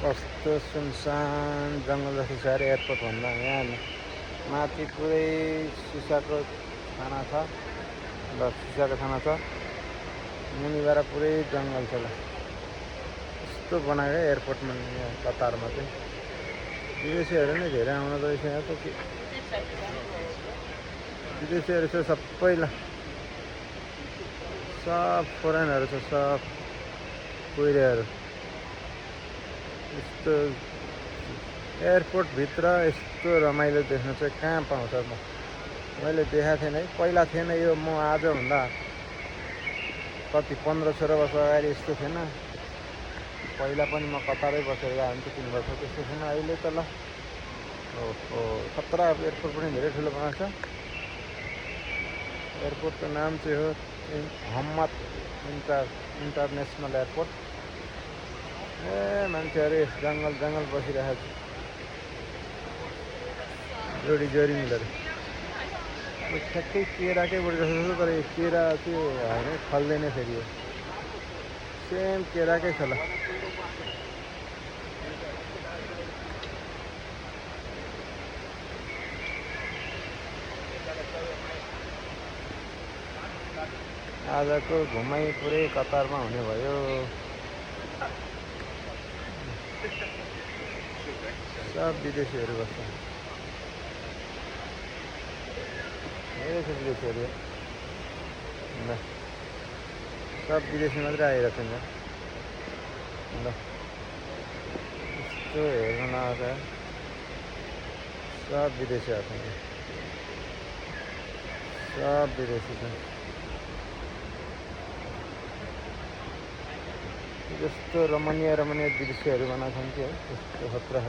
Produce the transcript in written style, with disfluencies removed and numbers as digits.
कस्तो सुनसान जङ्गल जस्तो छ अरे एयरपोर्ट भन्दा। यहाँ माथि पुरै सिसाको छाना छ, ल सिसाको छाना छ, मुनिबाट पुरै जङ्गल छ। ल यस्तो बनाएको एयरपोर्टमा यहाँ कतारमा चाहिँ विदेशीहरू नै धेरै आउनु रहेछ यहाँ त। विदेशीहरू छ सबै, ल सब फोरेनहरू छ, सब कोइरेहरू। यस्तो एयरपोर्टभित्र यस्तो रमाइलो देख्न चाहिँ कहाँ पाउँछ। मैले देखाएको थिएन है, पहिला थिएन यो। म आजभन्दा कति 15-16 वर्ष अगाडि यस्तो थिएन। पहिला पनि म कतारै बसेर जान्थेँ 3 वर्ष, त्यस्तो थिएन। अहिले त ल ओहो खतरा एयरपोर्ट पनि धेरै ठुलो बनाएको छ। एयरपोर्टको नाम चाहिँ हो हम्मत इन्टरनेसनल एयरपोर्ट। ए मान्छेहरू जङ्गल बसिरहेको छ, जोडी मिलेर। ठ्याक्कै केराकै बोट जस्तो छ, तर यो केरा चाहिँ होइन, फल्दैन फेरि। यो सेम केराकै छ। ल आजको घुमाइ पुरै कतारमा हुने भयो। सब विदेशीहरू बस्छ, धेरै छ विदेशीहरू। ल सब विदेशी मात्रै आइरहेको छ नि। ल यस्तो हेर्नु नआएको, सब विदेशी आएको छ, सब विदेशी छ। यस्तो रमणीय दृश्यहरू बनाएको छन् कि है, यस्तो खतरा।